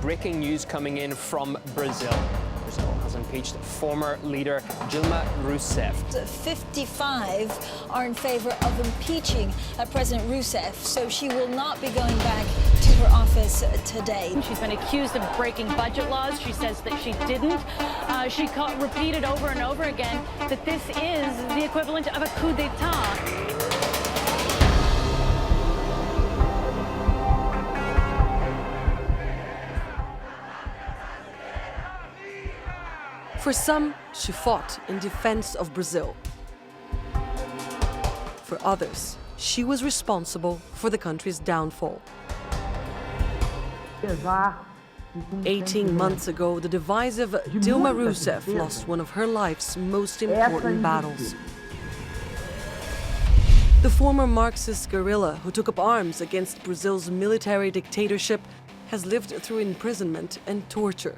breaking news coming in from Brazil. Brazil has impeached former leader Dilma Rousseff. 55 are in favor of impeaching President Rousseff, so she will not be going back to her office today. She's been accused of breaking budget laws. She says that she didn't. She repeated over and over again that this is the equivalent of a coup d'etat. For some, she fought in defense of Brazil. For others, she was responsible for the country's downfall. 18 months ago, the divisive Dilma Rousseff lost one of her life's most important battles. The former Marxist guerrilla who took up arms against Brazil's military dictatorship has lived through imprisonment and torture,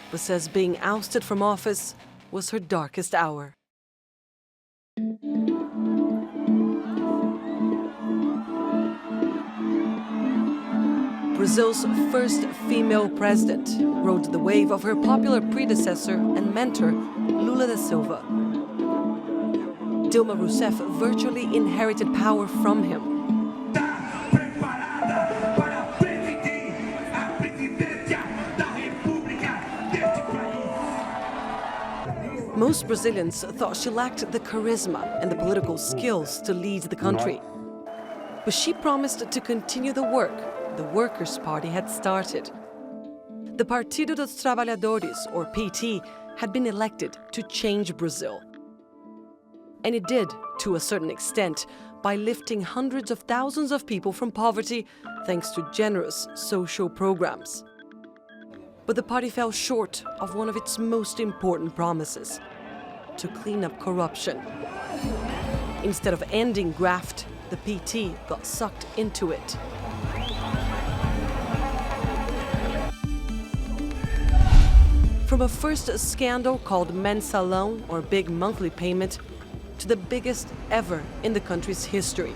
but says being ousted from office was her darkest hour. Brazil's first female president rode the wave of her popular predecessor and mentor, Lula da Silva. Dilma Rousseff virtually inherited power from him. Most Brazilians thought she lacked the charisma and the political skills to lead the country. But she promised to continue the work the Workers' Party had started. The Partido dos Trabalhadores, or PT, had been elected to change Brazil. And it did, to a certain extent, by lifting hundreds of thousands of people from poverty thanks to generous social programs. But the party fell short of one of its most important promises: to clean up corruption. Instead of ending graft, the PT got sucked into it. From a first scandal called Mensalão, or big monthly payment, to the biggest ever in the country's history,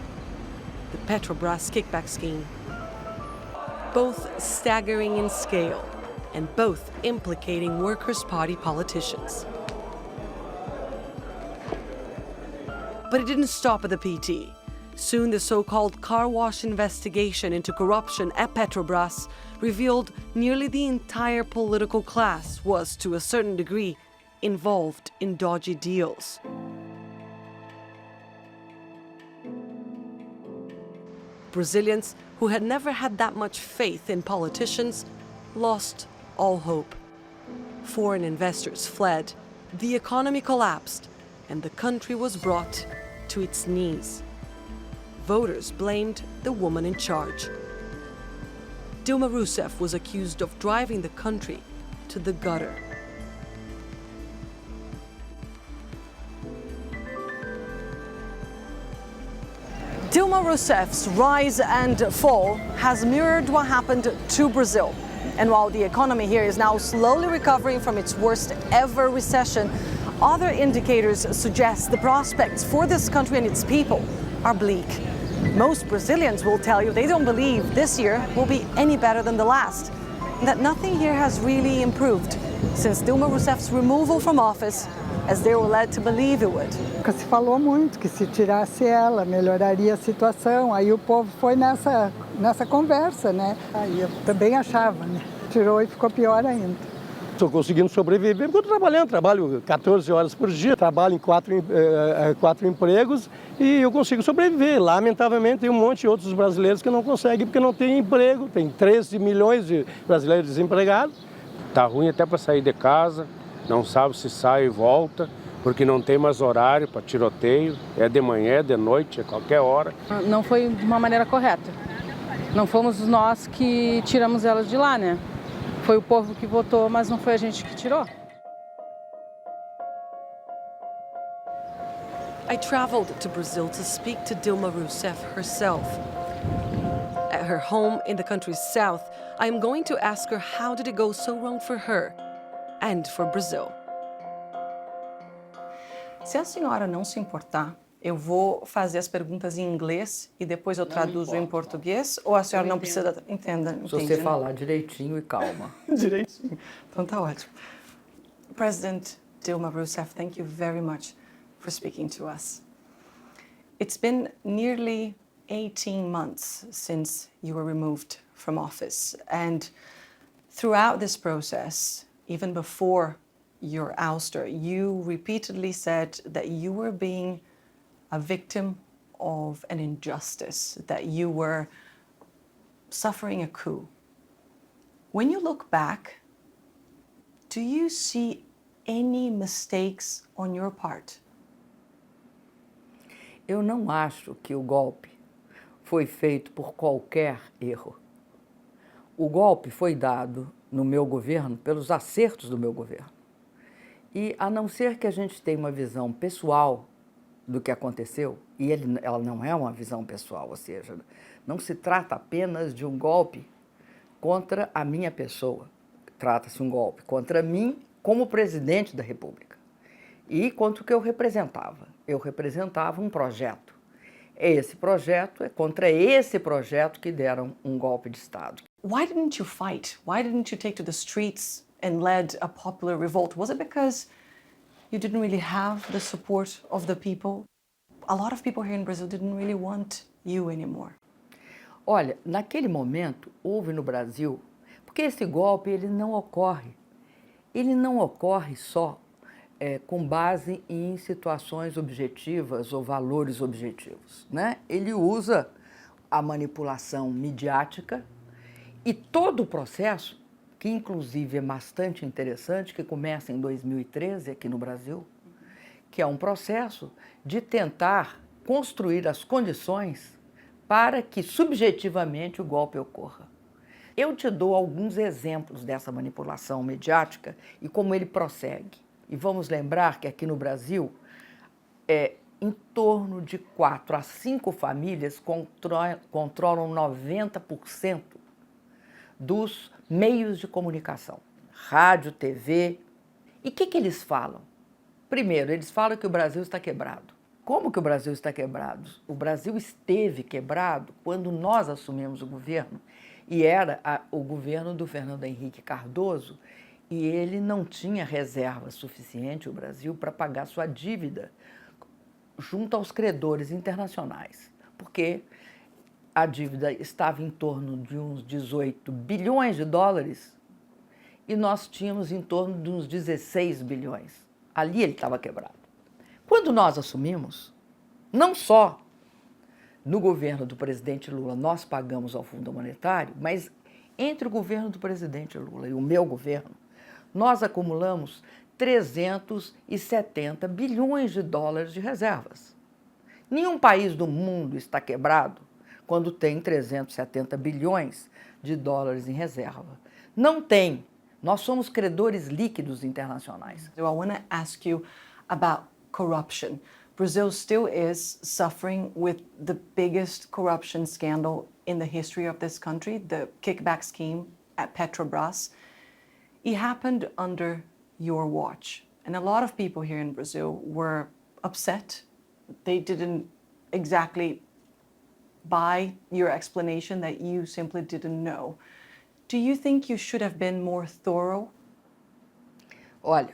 the Petrobras kickback scheme. Both staggering in scale, and both implicating Workers' Party politicians. But it didn't stop at the PT. Soon the so-called car wash investigation into corruption at Petrobras revealed nearly the entire political class was, to a certain degree, involved in dodgy deals. Brazilians who had never had that much faith in politicians lost all hope. Foreign investors fled, the economy collapsed, and the country was brought to its knees. Voters blamed the woman in charge. Dilma Rousseff was accused of driving the country to the gutter. Dilma Rousseff's rise and fall has mirrored what happened to Brazil. And while the economy here is now slowly recovering from its worst ever recession, other indicators suggest the prospects for this country and its people are bleak. Most Brazilians will tell you they don't believe this year will be any better than the last, and that nothing here has really improved since Dilma Rousseff's removal from office, as they were led to believe it would. Se falou muito que se tirasse ela, melhoraria a situação. Aí o povo foi nessa conversa, né? Aí eu também achava, né? Tirou e ficou pior ainda. Estou conseguindo sobreviver porque eu estou trabalho 14 horas por dia, trabalho em quatro empregos e eu consigo sobreviver. Lamentavelmente tem um monte de outros brasileiros que não conseguem porque não tem emprego, tem 13 milhões de brasileiros desempregados. Tá ruim até para sair de casa, não sabe se sai e volta, porque não tem mais horário para tiroteio, é de manhã, é de noite, é qualquer hora. Não foi de uma maneira correta. Não fomos nós que tiramos elas de lá, né? Foi o povo que votou, mas não foi a gente que tirou. I traveled to Brazil to speak to Dilma Rousseff herself. At her home in the country's south, I am going to ask her how did it go so wrong for her and for Brazil. Se a senhora não se importar, Eu vou fazer as perguntas em inglês e depois eu traduzo em português, ou a senhora não precisa... Entenda, Se entende, você né? falar direitinho e calma. Direitinho. Então tá ótimo. President Dilma Rousseff, thank you very much for speaking to us. It's been nearly 18 months since you were removed from office, and throughout this process, even before your ouster, you repeatedly said that you were being a victim of an injustice, that you were suffering a coup. When you look back, do you see any mistakes on your part? Eu não acho que o golpe foi feito por qualquer erro. O golpe foi dado no meu governo pelos acertos do meu governo. E a não ser que a gente tenha uma visão pessoal do que aconteceu, e ela não é uma visão pessoal, ou seja, não se trata apenas de um golpe contra a minha pessoa. Trata-se um golpe contra mim como presidente da República e contra o que eu representava. Eu representava um projeto. Esse projeto é contra esse projeto que deram um golpe de Estado. Why didn't you fight? Why didn't you take to the streets and lead a popular revolt? Was it because you didn't really have the support of the people? A lot of people here in Brazil didn't really want you anymore. Olha, naquele momento houve no Brasil, porque esse golpe ele não ocorre só com base em situações objetivas ou valores objetivos, né? Ele usa a manipulação midiática e todo o processo, que inclusive é bastante interessante, que começa em 2013 aqui no Brasil, que é um processo de tentar construir as condições para que subjetivamente o golpe ocorra. Eu te dou alguns exemplos dessa manipulação mediática e como ele prossegue. E vamos lembrar que aqui no Brasil, em torno de 4 a 5 famílias controlam 90% dos meios de comunicação, rádio, TV. E o que eles falam? Primeiro, eles falam que o Brasil está quebrado. Como que o Brasil está quebrado? O Brasil esteve quebrado quando nós assumimos o governo, e era o governo do Fernando Henrique Cardoso, e ele não tinha reserva suficiente, o Brasil, para pagar sua dívida junto aos credores internacionais, porque a dívida estava em torno de uns 18 bilhões de dólares e nós tínhamos em torno de uns 16 bilhões. Ali ele estava quebrado. Quando nós assumimos, não só no governo do presidente Lula nós pagamos ao Fundo Monetário, mas entre o governo do presidente Lula e o meu governo, nós acumulamos 370 bilhões de dólares de reservas. Nenhum país do mundo está quebrado quando tem 370 bilhões de dólares em reserva. Não tem. Nós somos credores líquidos internacionais. So I want to ask you about corruption. Brazil still is suffering with the biggest corruption scandal in the history of this country, the kickback scheme at Petrobras. It happened under your watch. And a lot of people here in Brazil were upset. They didn't exactly buy your explanation that you simply didn't know. Do you think you should have been more thorough? Olha,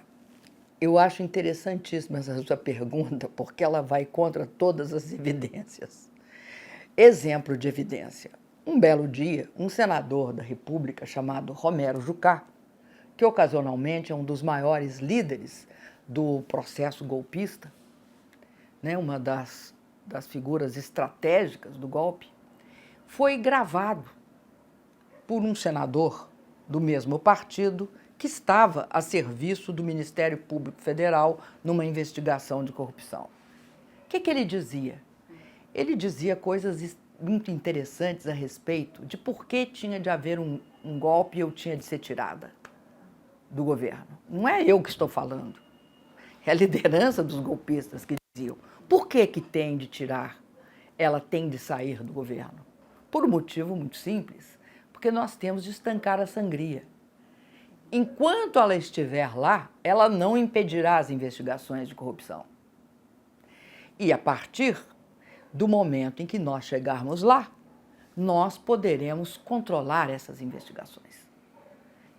eu acho interessantíssima essa sua pergunta, porque ela vai contra todas as evidências. Exemplo de evidência. Um belo dia, um senador da República chamado Romero Jucá, que ocasionalmente é um dos maiores líderes do processo golpista, né, uma das figuras estratégicas do golpe, foi gravado por um senador do mesmo partido que estava a serviço do Ministério Público Federal numa investigação de corrupção. O que ele dizia? Ele dizia coisas muito interessantes a respeito de por que tinha de haver um golpe e eu tinha de ser tirada do governo. Não é eu que estou falando, é a liderança dos golpistas que diziam. Por que tem de tirar? Ela tem de sair do governo? Por um motivo muito simples, porque nós temos de estancar a sangria. Enquanto ela estiver lá, ela não impedirá as investigações de corrupção. E a partir do momento em que nós chegarmos lá, nós poderemos controlar essas investigações.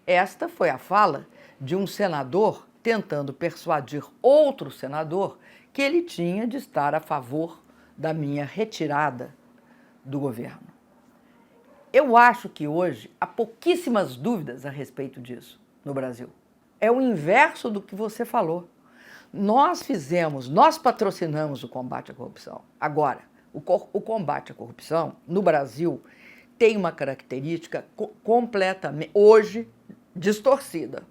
Esta foi a fala de um senador tentando persuadir outro senador que ele tinha de estar a favor da minha retirada do governo. Eu acho que hoje há pouquíssimas dúvidas a respeito disso no Brasil. É o inverso do que você falou. Nós patrocinamos o combate à corrupção. Agora, o combate à corrupção no Brasil tem uma característica completamente, hoje, distorcida.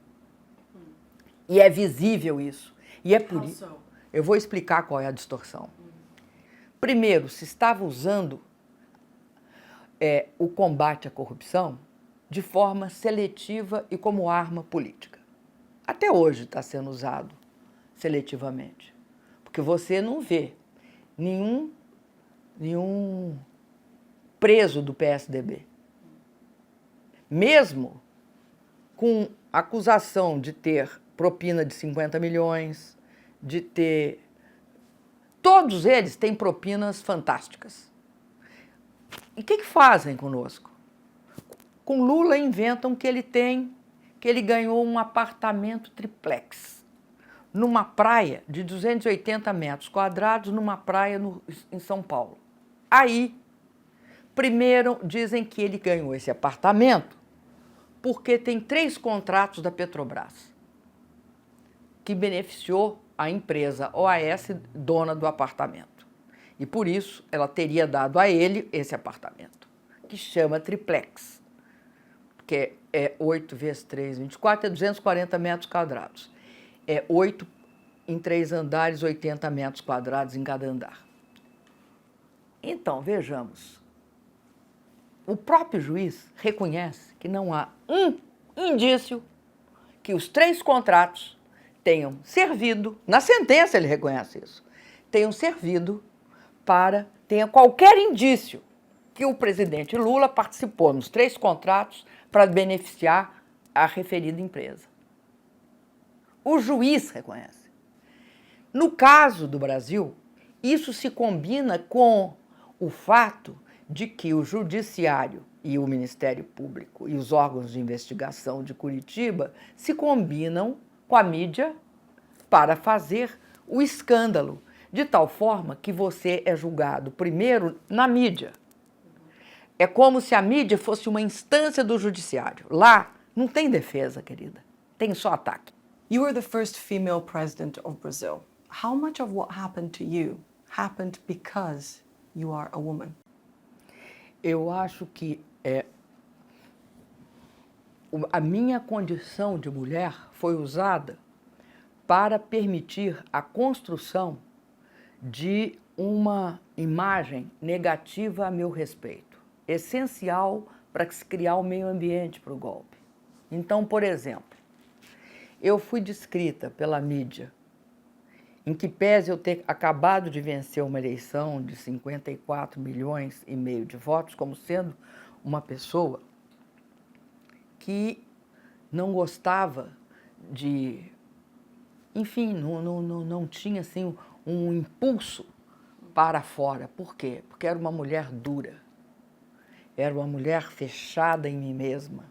E é visível isso. E é por isso. Eu vou explicar qual é a distorção. Primeiro, se estava usando o combate à corrupção de forma seletiva e como arma política. Até hoje está sendo usado seletivamente. Porque você não vê nenhum preso do PSDB. Mesmo com acusação de ter propina de 50 milhões, de ter... Todos eles têm propinas fantásticas. E o que fazem conosco? Com Lula inventam que ele ganhou um apartamento triplex numa praia de 280 metros quadrados, numa praia em São Paulo. Aí, primeiro, dizem que ele ganhou esse apartamento porque tem 3 contratos da Petrobras, que beneficiou a empresa OAS, dona do apartamento. E por isso ela teria dado a ele esse apartamento, que chama triplex, que é 8 vezes 3, 24, é 240 metros quadrados. É 8 em 3 andares, 80 metros quadrados em cada andar. Então, vejamos. O próprio juiz reconhece que não há um indício que os 3 contratos tenham servido, na sentença ele reconhece isso, tenha qualquer indício que o presidente Lula participou nos 3 contratos para beneficiar a referida empresa. O juiz reconhece. No caso do Brasil, isso se combina com o fato de que o Judiciário e o Ministério Público e os órgãos de investigação de Curitiba se combinam com a mídia para fazer o escândalo, de tal forma que você é julgado primeiro na mídia. É como se a mídia fosse uma instância do judiciário. Lá não tem defesa, querida, tem só ataque. You were the first female president of Brazil. How much of what happened to you happened because you are a woman? Eu acho que a minha condição de mulher foi usada para permitir a construção de uma imagem negativa a meu respeito, essencial para se criar o meio ambiente para o golpe. Então, por exemplo, eu fui descrita pela mídia, em que pese eu ter acabado de vencer uma eleição de 54 milhões e meio de votos, como sendo uma pessoa que não gostava de... Enfim, não tinha assim, um impulso para fora. Por quê? Porque era uma mulher dura, era uma mulher fechada em mim mesma,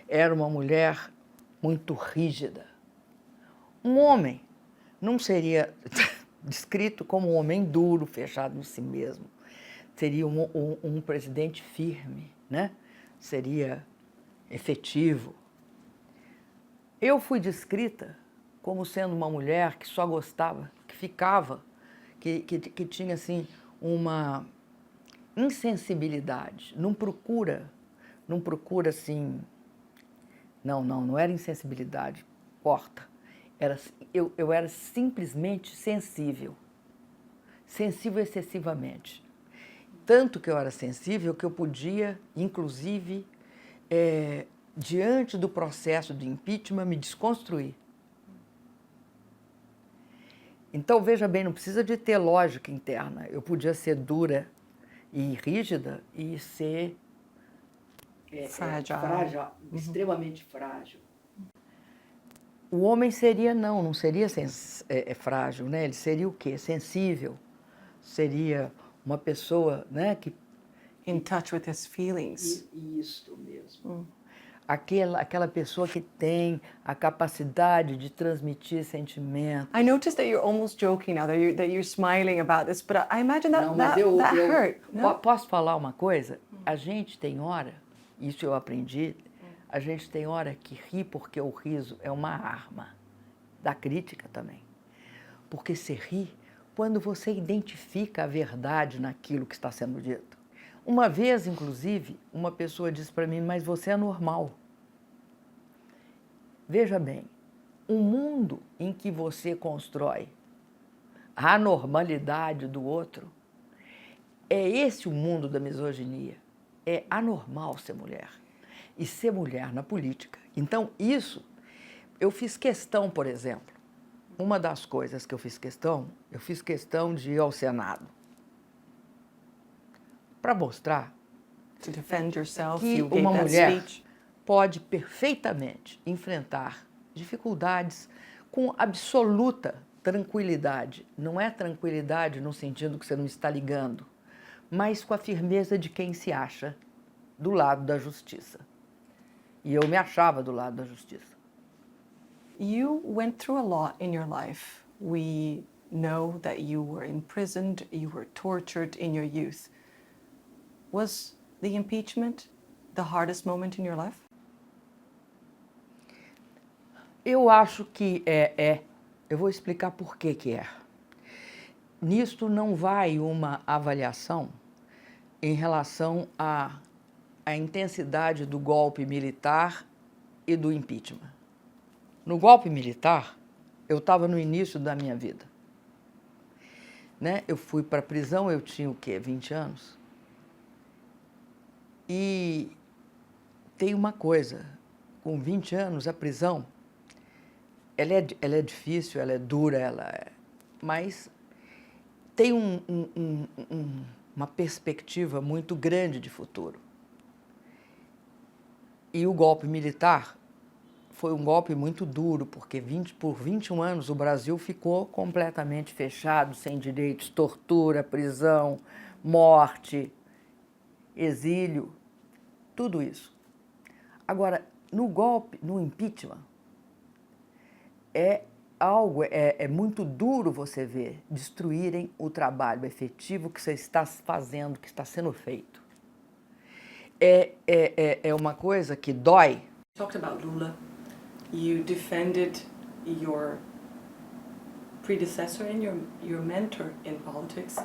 era uma mulher muito rígida. Um homem não seria descrito como um homem duro, fechado em si mesmo. Seria um presidente firme, né? Seria efetivo. Eu fui descrita como sendo uma mulher que só gostava, que ficava, que tinha assim uma insensibilidade. Não procura assim... Não era insensibilidade, corta. Eu era simplesmente sensível excessivamente. Tanto que eu era sensível que eu podia, inclusive, diante do processo de impeachment, me desconstruir. Então, veja bem, não precisa de ter lógica interna. Eu podia ser dura e rígida e ser frágil, extremamente frágil. O homem seria, não seria frágil, né? Ele seria o quê? Sensível. Seria uma pessoa, né, que... In touch with his feelings. Isso mesmo. Aquela pessoa que tem a capacidade de transmitir sentimento. I noticed that you're almost joking now, that you're smiling about this, but I imagine that Não, mas that hurt. No? Posso falar uma coisa? A gente tem hora, isso eu aprendi, a gente tem hora que ri porque o riso é uma arma, da crítica também. Porque se ri quando você identifica a verdade naquilo que está sendo dito. Uma vez, inclusive, uma pessoa disse para mim, mas você é normal. Veja bem, um mundo em que você constrói a anormalidade do outro, é esse o mundo da misoginia. É anormal ser mulher. E ser mulher na política. Então, isso, eu fiz questão, por exemplo, uma das coisas que eu fiz questão de ir ao Senado. Para mostrar To defend yourself, que you gave uma that mulher speech. pode perfeitamente enfrentar dificuldades com absoluta tranquilidade. Não é tranquilidade no sentido que você não está ligando, mas com a firmeza de quem se acha do lado da justiça. E eu me achava do lado da justiça. You went through a lot in your life. We know that you were imprisoned, you were tortured in your youth. Was the impeachment the hardest moment in your life? Eu acho que é. Eu vou explicar por que é. Nisto não vai uma avaliação em relação à intensidade do golpe militar e do impeachment. No golpe militar, eu estava no início da minha vida. Né? Eu fui para a prisão, eu tinha o quê? 20 anos? E tem uma coisa, com 20 anos, a prisão, ela é difícil, ela é dura, mas tem uma perspectiva muito grande de futuro. E o golpe militar foi um golpe muito duro, porque por 21 anos o Brasil ficou completamente fechado, sem direitos, tortura, prisão, morte, exílio, tudo isso. Agora, no golpe, no impeachment, é muito duro você ver destruírem o trabalho efetivo que você está fazendo, que está sendo feito. É uma coisa que dói. You talked about Lula. You defended your predecessor and your mentor in politics.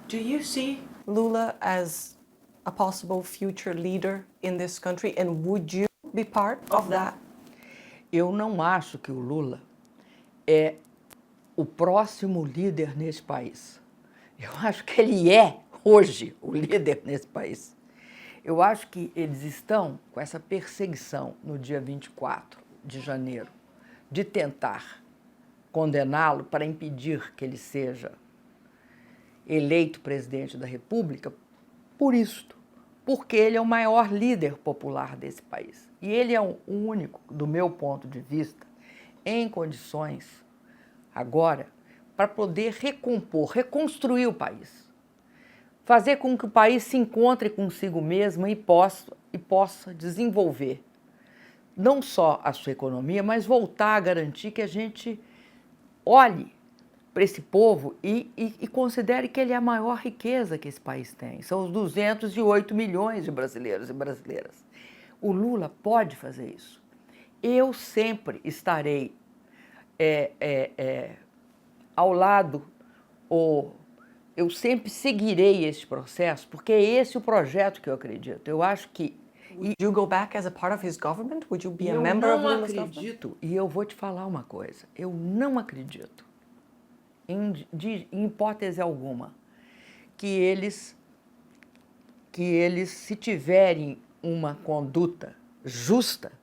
Do you see Lula as a possible future leader in this country, and would you be part of that? Eu não acho que o Lula é o próximo líder nesse país. Eu acho que ele é, hoje, o líder nesse país. Eu acho que eles estão com essa perseguição no dia 24 de janeiro, de tentar condená-lo para impedir que ele seja eleito presidente da República, por isto, porque ele é o maior líder popular desse país. E ele é o único, do meu ponto de vista, em condições, agora, para poder recompor, reconstruir o país. Fazer com que o país se encontre consigo mesmo e possa desenvolver não só a sua economia, mas voltar a garantir que a gente olhe para esse povo e considere que ele é a maior riqueza que esse país tem. São os 208 milhões de brasileiros e brasileiras. O Lula pode fazer isso. Eu sempre estarei ao lado, eu sempre seguirei esse processo, porque é esse o projeto que eu acredito. Eu acho que... Would you go back as a part of his government? Would you be a member of Lula's government? Eu não acredito, e eu vou te falar uma coisa, eu não acredito, em hipótese alguma, que eles, se tiverem uma conduta justa,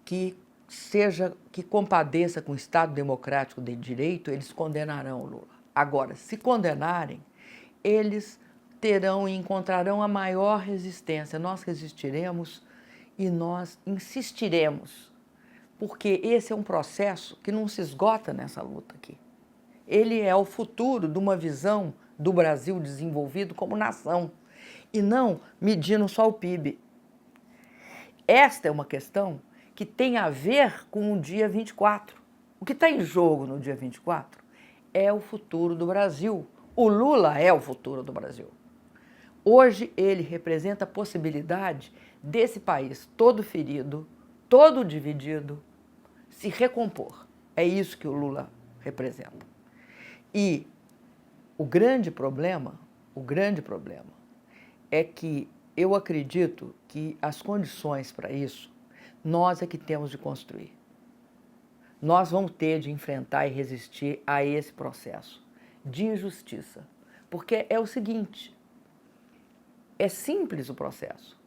que compadeça com o Estado Democrático de Direito, eles condenarão o Lula. Agora, se condenarem, eles terão e encontrarão a maior resistência. Nós resistiremos e nós insistiremos porque esse é um processo que não se esgota nessa luta aqui. Ele é o futuro de uma visão do Brasil desenvolvido como nação, e não medindo só o PIB. Esta é uma questão que tem a ver com o dia 24. O que está em jogo no dia 24 é o futuro do Brasil. O Lula é o futuro do Brasil. Hoje ele representa a possibilidade desse país todo ferido, todo dividido, se recompor. É isso que o Lula representa. E o grande problema é que eu acredito que as condições para isso, nós é que temos de construir. Nós vamos ter de enfrentar e resistir a esse processo de injustiça. Porque é o seguinte, é simples o processo.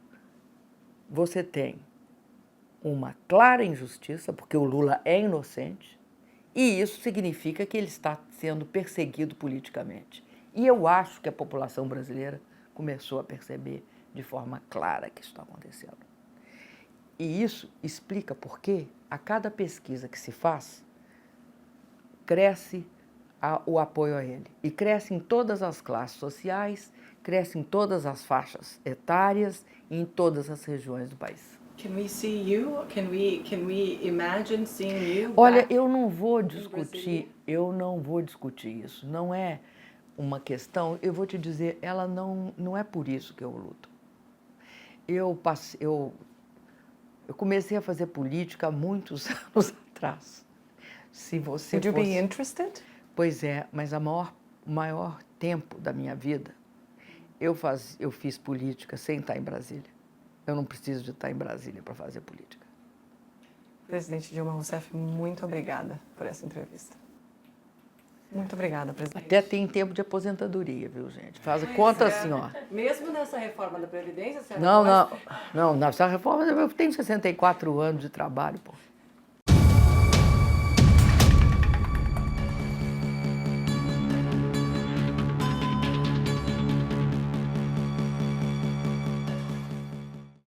Você tem uma clara injustiça, porque o Lula é inocente, e isso significa que ele está sendo perseguido politicamente. E eu acho que a população brasileira começou a perceber de forma clara que isso está acontecendo. E isso explica por que, a cada pesquisa que se faz, cresce o apoio a ele. E cresce em todas as classes sociais, cresce em todas as faixas etárias e em todas as regiões do país. Can we see you? Can we imagine seeing you? Olha, eu não vou discutir isso. Não é uma questão, eu vou te dizer, ela não é por isso que eu luto. Eu comecei a fazer política há muitos anos atrás. Se você Would you be interested? Pois é, mas o maior tempo da minha vida, eu fiz política sem estar em Brasília. Eu não preciso de estar em Brasília para fazer política. Presidente Dilma Rousseff, muito obrigada por essa entrevista. Muito obrigada, presidente. Até tem tempo de aposentadoria, viu, gente? Faz conta assim, ó. Mesmo nessa reforma da Previdência, Não, nessa reforma eu tenho 64 anos de trabalho, pô.